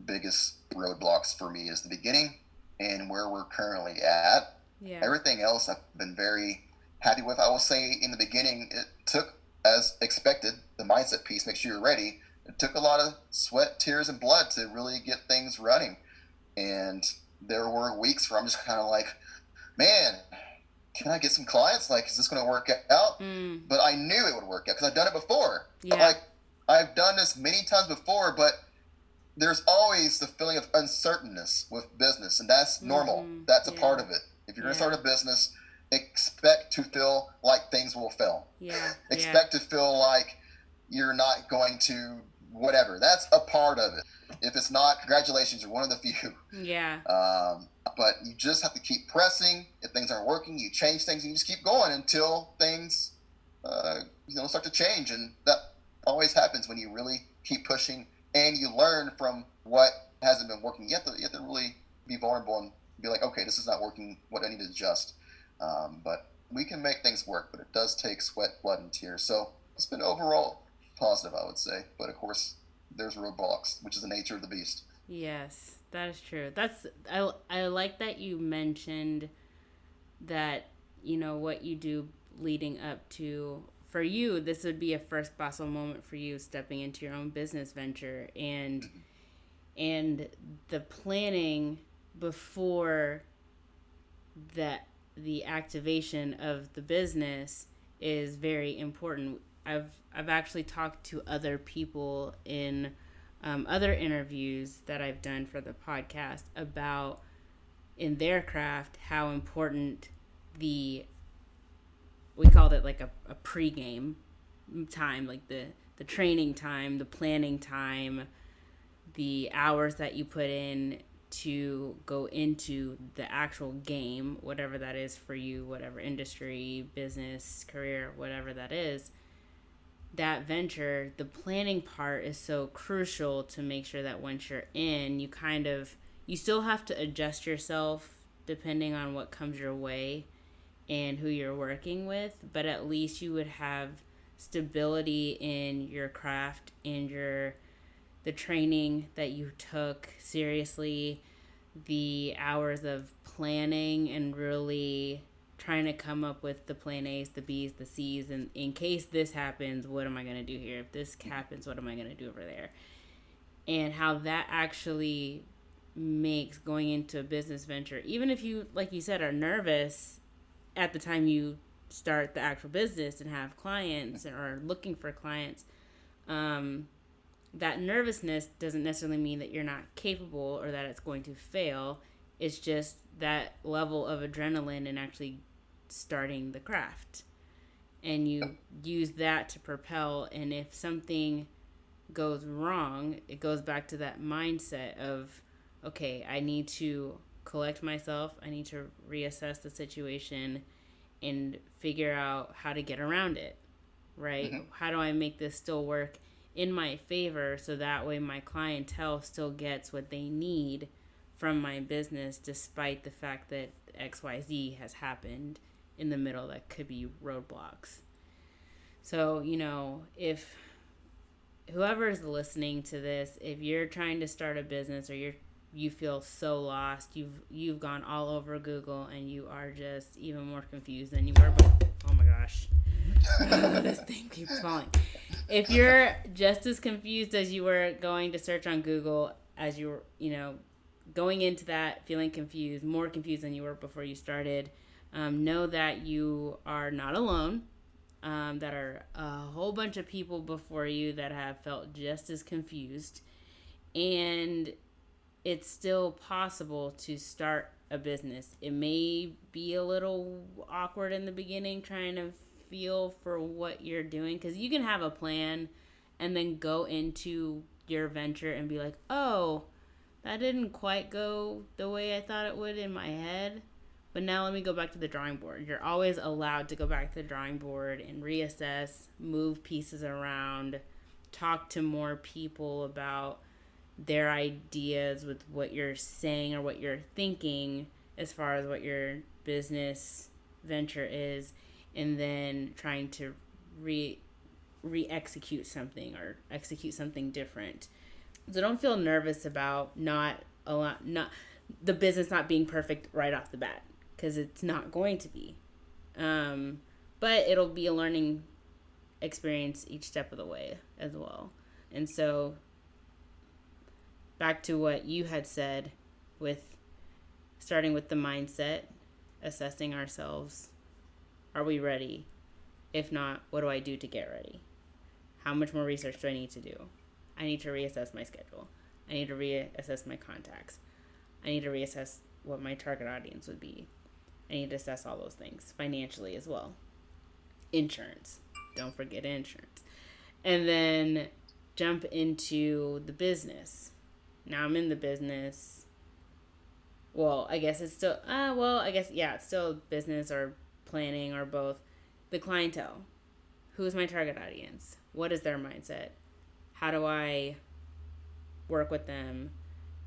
biggest roadblocks for me, is the beginning and where we're currently at. Yeah. Everything else I've been very happy with. I will say in the beginning, it took, as expected, the mindset piece, make sure you're ready. It took a lot of sweat, tears, and blood to really get things running. And there were weeks where I'm just kind of like, man, can I get some clients? Like, is this going to work out? But I knew it would work out because I've done it before. Yeah. Like, I've done this many times before, but there's always the feeling of uncertainness with business, and that's normal. That's a part of it. If you're going to start a business, expect to feel like things will fail. Yeah. Expect to feel like you're not going to whatever. That's a part of it. If it's not, congratulations, you're one of the few. Yeah. But you just have to keep pressing. If things aren't working, you change things, and you just keep going until things start to change. And that always happens when you really keep pushing and you learn from what hasn't been working. You have to really be vulnerable and be like, okay, this is not working. What I need to adjust. But we can make things work, but it does take sweat, blood, and tears. So it's been overall positive, I would say. But of course, there's roadblocks, which is the nature of the beast. Yes, that is true. I like that you mentioned that, what you do leading up to, for you, this would be a First Paso moment for you, stepping into your own business venture, and the planning before the activation of the business is very important. I've actually talked to other people in other interviews that I've done for the podcast about in their craft how important the, we called it like a pregame time, like the training time, the planning time, the hours that you put in to go into the actual game, whatever that is for you, whatever industry, business, career, whatever that is, that venture, the planning part is so crucial to make sure that once you're in, you still have to adjust yourself depending on what comes your way and who you're working with, but at least you would have stability in your craft and the training that you took seriously, the hours of planning and really trying to come up with the plan A's, the B's, the C's, and in case this happens, what am I going to do here? If this happens, what am I going to do over there? And how that actually makes going into a business venture, even if you, like you said, are nervous at the time you start the actual business and have clients or are looking for clients, that nervousness doesn't necessarily mean that you're not capable or that it's going to fail. It's just that level of adrenaline and actually starting the craft. And you use that to propel. And if something goes wrong, it goes back to that mindset of, okay, I need to collect myself. I need to reassess the situation and figure out how to get around it, right? Mm-hmm. How do I make this still work in my favor so that way my clientele still gets what they need from my business despite the fact that XYZ has happened in the middle that could be roadblocks. So, if whoever is listening to this, if you're trying to start a business or you feel so lost, you've gone all over Google and you are just even more confused than you were before. Oh my gosh. This thing keeps falling. If you're just as confused as you were going to search on Google, as you were, going into that feeling confused, more confused than you were before you started, know that you are not alone. That are a whole bunch of people before you that have felt just as confused. And it's still possible to start a business. It may be a little awkward in the beginning trying to feel for what you're doing, because you can have a plan and then go into your venture and be like, oh, that didn't quite go the way I thought it would in my head, but now let me go back to the drawing board. You're always allowed to go back to the drawing board and reassess, move pieces around, talk to more people about their ideas with what you're saying or what you're thinking as far as what your business venture is, and then trying to re-execute something or execute something different. So don't feel nervous about not the business not being perfect right off the bat, because it's not going to be. But it'll be a learning experience each step of the way as well. And so back to what you had said with starting with the mindset, assessing ourselves. Are we ready? If not, what do I do to get ready? How much more research do I need to do? I need to reassess my schedule. I need to reassess my contacts. I need to reassess what my target audience would be. I need to assess all those things financially as well. Insurance. Don't forget insurance. And then jump into the business. Now I'm in the business. Well, I guess it's still, it's still business or planning or both. The clientele. Who's my target audience? What is their mindset? How do I work with them?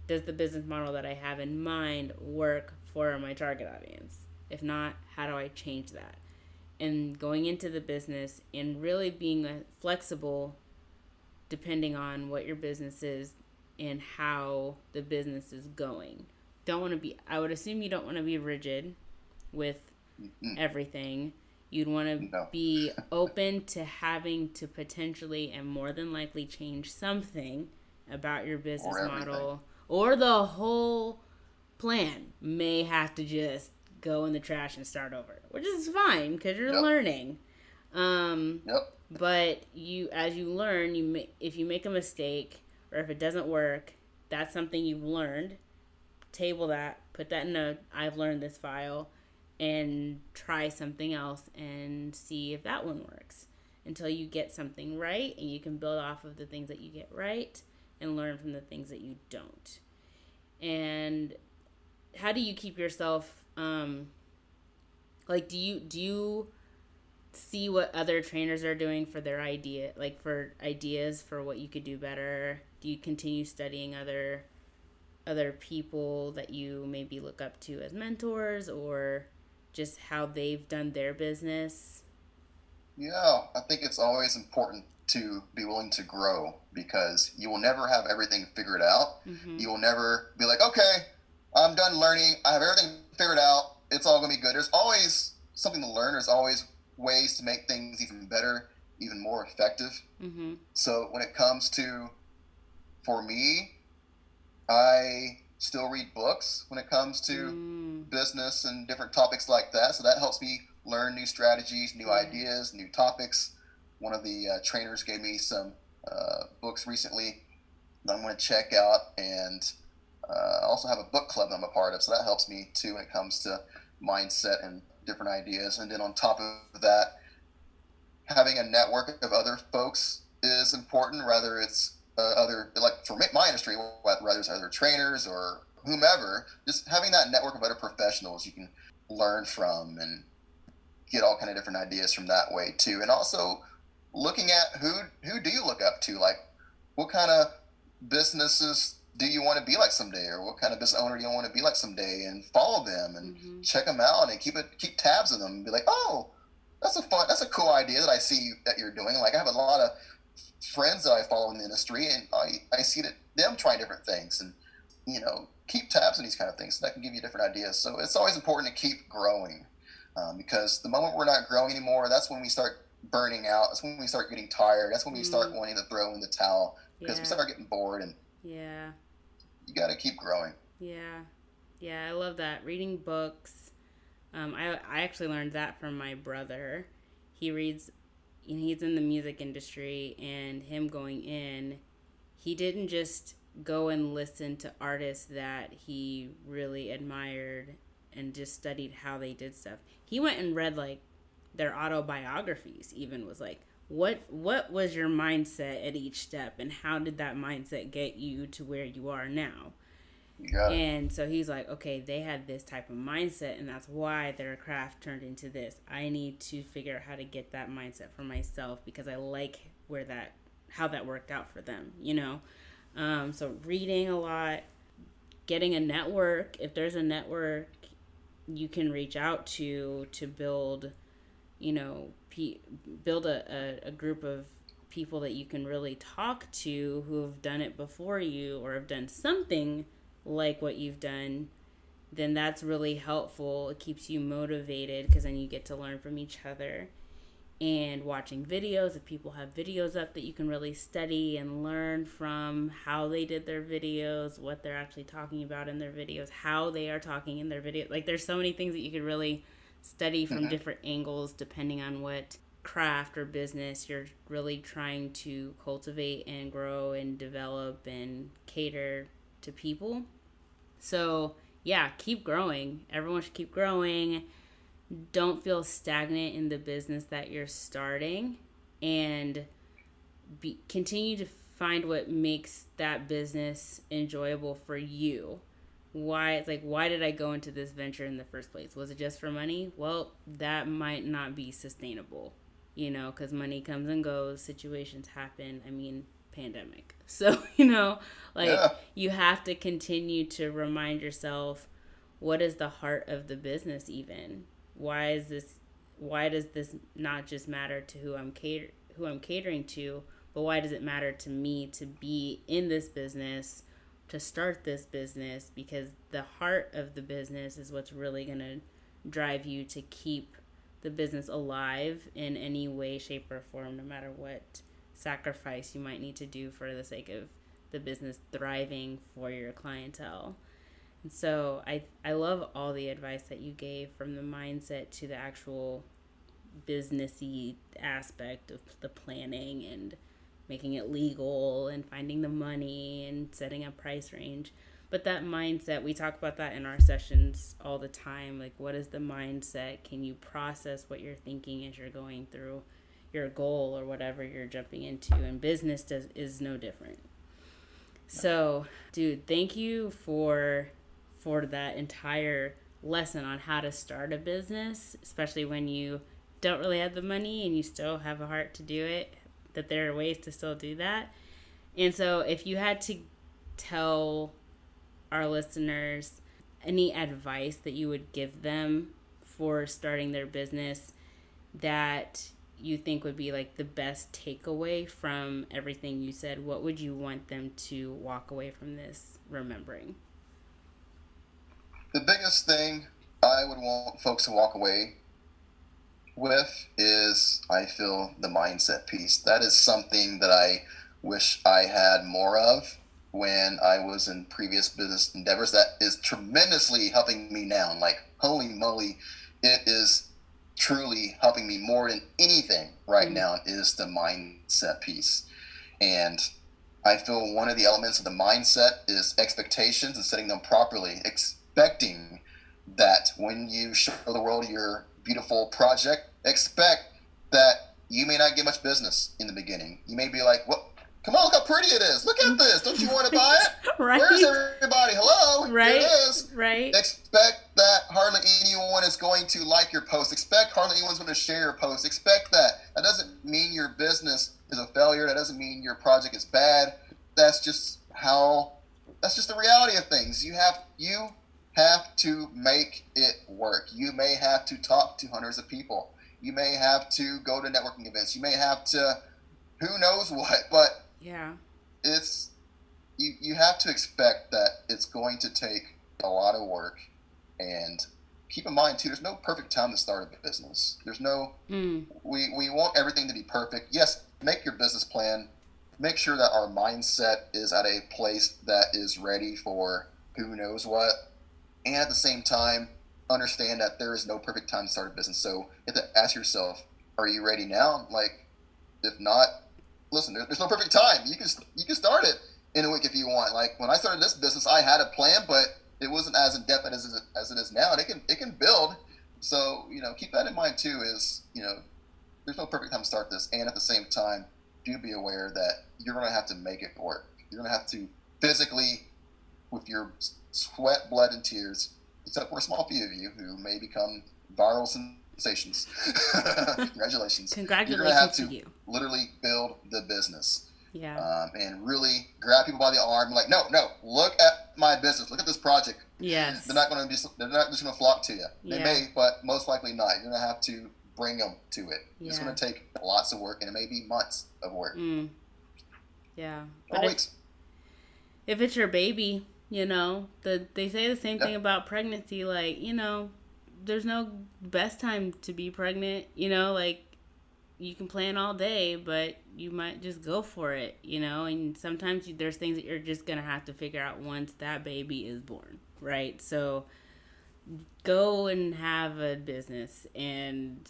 Does the business model that I have in mind work for my target audience? If not, how do I change that? And going into the business and really being flexible depending on what your business is and how the business is going. I would assume you don't want to be rigid with everything. You'd want to be open to having to potentially and more than likely change something about your business model, or the whole plan may have to just go in the trash and start over, which is fine because you're learning. But as you learn, if you make a mistake or if it doesn't work, that's something you've learned table that, put that in a I've learned this file, and try something else and see if that one works until you get something right, and you can build off of the things that you get right and learn from the things that you don't. And how do you keep yourself like, do you see what other trainers are doing for their idea, like for ideas for what you could do better? Do you continue studying other people that you maybe look up to as mentors, or just how they've done their business? Yeah, I think it's always important to be willing to grow because you will never have everything figured out. Mm-hmm. You will never be like, okay, I'm done learning. I have everything figured out. It's all going to be good. There's always something to learn. There's always ways to make things even better, even more effective. Mm-hmm. So when it comes to, for me, I still read books when it comes to business and different topics like that. So that helps me learn new strategies, new ideas, new topics. One of the trainers gave me some books recently that I'm going to check out, and I also have a book club I'm a part of. So that helps me too when it comes to mindset and different ideas. And then on top of that, having a network of other folks is important, whether it's other, like for my industry, whether it's other trainers or whomever, just having that network of other professionals you can learn from and get all kind of different ideas from that way too. And also looking at who do you look up to? Like, what kind of businesses do you want to be like someday, or what kind of business owner do you want to be like someday, and follow them and check them out and keep tabs on them and be like, oh, that's a cool idea that I see that you're doing. Like, I have a lot of friends that I follow in the industry, and I see that them trying different things, and keep tabs on these kind of things. So that can give you different ideas. So it's always important to keep growing, because the moment we're not growing anymore, that's when we start burning out. That's when we start getting tired. That's when we start wanting to throw in the towel because we start getting bored, and you got to keep growing. I love that. Reading books. I actually learned that from my brother. He reads, and he's in the music industry, and him going in, he didn't just go and listen to artists that he really admired and just studied how they did stuff. He went and read like their autobiographies, even was like, what was your mindset at each step, and how did that mindset get you to where you are now? And so he's like, okay, they had this type of mindset, and that's why their craft turned into this. I need to figure out how to get that mindset for myself because I like how that worked out for them, So reading a lot, getting a network. If there's a network you can reach out to build, build a group of people that you can really talk to who have done it before you or have done something like what you've done, then that's really helpful. It keeps you motivated because then you get to learn from each other. And watching videos, if people have videos up that you can really study and learn from how they did their videos, what they're actually talking about in their videos, how they are talking in their videos. Like, there's so many things that you could really study from different angles depending on what craft or business you're really trying to cultivate and grow and develop and cater to people. So yeah, keep growing. Everyone should keep growing. Don't feel stagnant in the business that you're starting, and continue to find what makes that business enjoyable for you. Why did I go into this venture in the first place? Was it just for money? Well, that might not be sustainable, because money comes and goes, situations happen. I mean, pandemic. So, you have to continue to remind yourself, what is the heart of the business even? Why does this not just matter to who I'm catering to, but why does it matter to me to be in this business, to start this business? Because the heart of the business is what's really going to drive you to keep the business alive in any way, shape, or form, no matter what sacrifice you might need to do for the sake of the business thriving for your clientele. And so I love all the advice that you gave, from the mindset to the actual businessy aspect of the planning and making it legal and finding the money and setting a price range. But that mindset, we talk about that in our sessions all the time. Like, what is the mindset? Can you process what you're thinking as you're going through your goal or whatever you're jumping into? And is no different. So, dude, thank you for that entire lesson on how to start a business, especially when you don't really have the money and you still have a heart to do it, that there are ways to still do that. And so if you had to tell our listeners any advice that you would give them for starting their business that you think would be like the best takeaway from everything you said, what would you want them to walk away from this remembering? The biggest thing I would want folks to walk away with is, I feel, the mindset piece. That is something that I wish I had more of when I was in previous business endeavors. That is tremendously helping me now. Like, holy moly, it is truly helping me more than anything right now is the mindset piece. And I feel one of the elements of the mindset is expectations and setting them properly, expecting that when you show the world your beautiful project, expect that you may not get much business in the beginning. You may be like, well, come on, look how pretty it is. Look at this. Don't you want to buy it? Right. Where's everybody? Hello? Right. Here it is. Right. Expect that hardly anyone is going to like your post. Expect hardly anyone's going to share your post. Expect that. That doesn't mean your business is a failure. That doesn't mean your project is bad. That's just the reality of things. You have to make it work. You may have to talk to hundreds of people. You may have to go to networking events. You may have to, who knows what, but yeah, it's, you have to expect that it's going to take a lot of work. And keep in mind too, there's no perfect time to start a business. There's no, we want everything to be perfect. Yes, make your business plan. Make sure that our mindset is at a place that is ready for who knows what. And at the same time, understand that there is no perfect time to start a business. So you have to ask yourself, are you ready now? Like, if not, listen, there's no perfect time. You can start it in a week if you want. Like, when I started this business, I had a plan, but it wasn't as in-depth as it is now. And it can build. So, keep that in mind too, is, there's no perfect time to start this. And at the same time, do be aware that you're going to have to make it work. You're going to have to physically, with your sweat, blood, and tears, except for a small few of you who may become viral sensations. Congratulations. Congratulations you're going to have to you. Literally build the business. Yeah. And really grab people by the arm and like, no, look at my business. Look at this project. Yes. They're not just going to flock to you. They may, but most likely not. You're going to have to bring them to it. Yeah. It's going to take lots of work, and it may be months of work. Yeah. But if it's your baby, they say the same thing about pregnancy. Like, there's no best time to be pregnant. Like, you can plan all day, but you might just go for it, and sometimes there's things that you're just going to have to figure out once that baby is born, right? So go and have a business and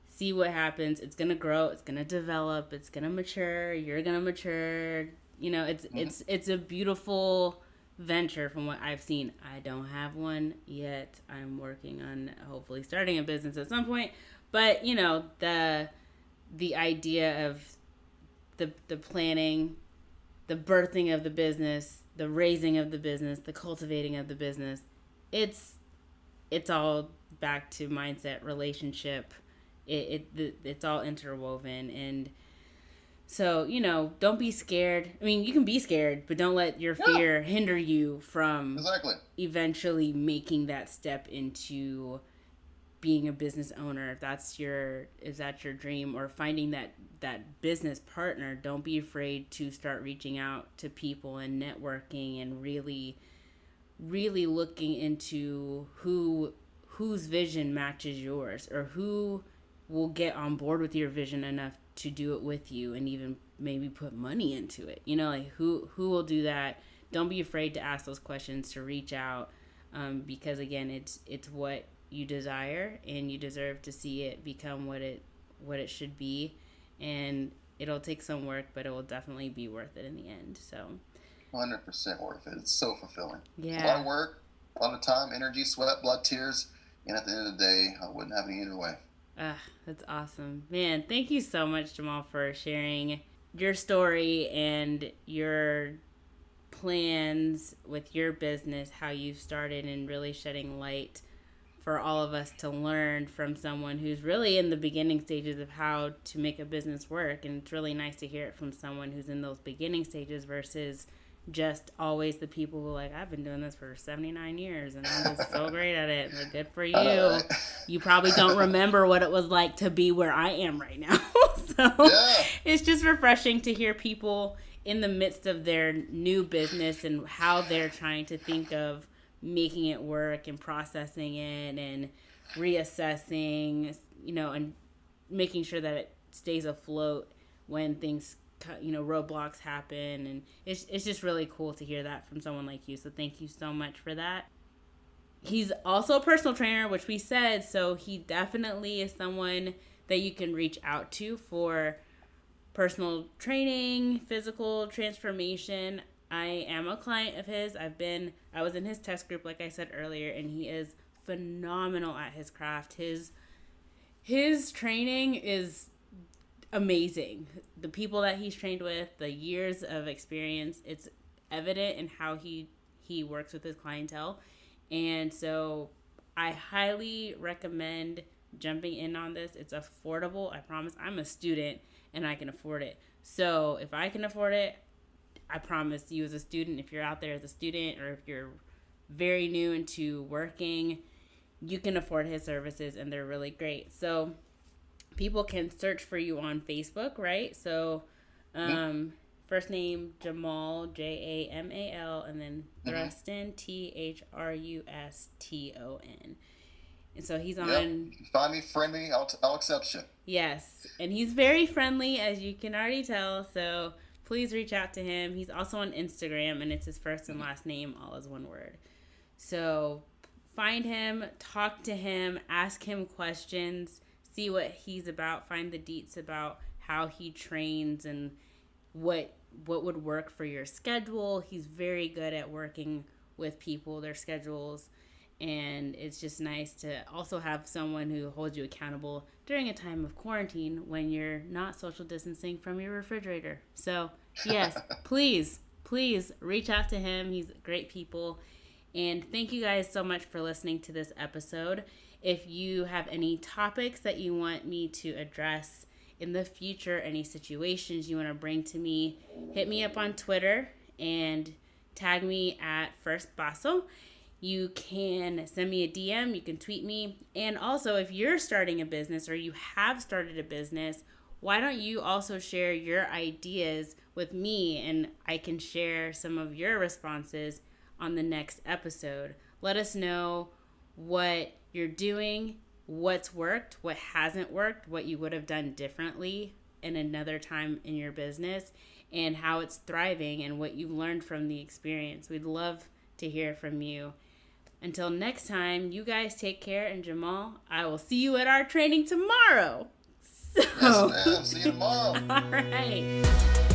see what happens. It's going to grow. It's going to develop. It's going to mature. You're going to mature. It's a beautiful venture from what I've seen. I don't have one yet. I'm working on hopefully starting a business at some point. But, the idea of the planning, the birthing of the business, the raising of the business, the cultivating of the business, it's all back to mindset, relationship. It's all interwoven. And so, don't be scared. I mean, you can be scared, but don't let your fear hinder you from eventually making that step into being a business owner. If that's your dream, or finding that business partner, don't be afraid to start reaching out to people and networking and really, really looking into whose vision matches yours, or who will get on board with your vision enough to do it with you and even maybe put money into it. Like who will do that. Don't be afraid to ask those questions, to reach out, because again, it's what you desire, and you deserve to see it become what it should be. And it'll take some work, but it will definitely be worth it in the end. So 100% worth it. It's so fulfilling. Yeah. It's a lot of work, a lot of time, energy, sweat, blood, tears, and at the end of the day, I wouldn't have any other way. That's awesome. Man, thank you so much, Jamal, for sharing your story and your plans with your business, how you've started, and really shedding light for all of us to learn from someone who's really in the beginning stages of how to make a business work. And it's really nice to hear it from someone who's in those beginning stages versus just always the people who like, I've been doing this for 79 years and I'm just so great at it. Like, good for you. You probably don't remember what it was like to be where I am right now. So it's just refreshing to hear people in the midst of their new business and how they're trying to think of making it work and processing it and reassessing, and making sure that it stays afloat when things, roadblocks happen. And it's just really cool to hear that from someone like you. So thank you so much for that. He's also a personal trainer, which we said, so he definitely is someone that you can reach out to for personal training, physical transformation. I am a client of his. I was in his test group, like I said earlier, and he is phenomenal at his craft. His training is amazing. The people that he's trained with, the years of experience, it's evident in how he works with his clientele. And so I highly recommend jumping in on this. It's affordable. I promise. I'm a student and I can afford it. So if I can afford it, I promise you as a student, if you're out there as a student or if you're very new into working, you can afford his services and they're really great. So people can search for you on Facebook, right? So first name Jamal, Jamal, and then Thruston, Thruston. And so he's on... Find me friendly, I'll accept you. Yes, and he's very friendly, as you can already tell, so please reach out to him. He's also on Instagram, and it's his first and last name, all as one word. So find him, talk to him, ask him questions, see what he's about, find the deets about how he trains and what would work for your schedule. He's very good at working with people, their schedules, and it's just nice to also have someone who holds you accountable during a time of quarantine when you're not social distancing from your refrigerator. So yes, please reach out to him. He's great people. And thank you guys so much for listening to this episode. If you have any topics that you want me to address in the future, any situations you want to bring to me, hit me up on Twitter and tag me at First Paso. You can send me a DM, you can tweet me. And also, if you're starting a business or you have started a business, why don't you also share your ideas with me and I can share some of your responses on the next episode. Let us know what you're doing, what's worked, what hasn't worked, what you would have done differently in another time in your business, and how it's thriving and what you've learned from the experience. We'd love to hear from you. Until next time, you guys take care, and Jamal, I will see you at our training tomorrow. Yes, ma'am. See you tomorrow. All right.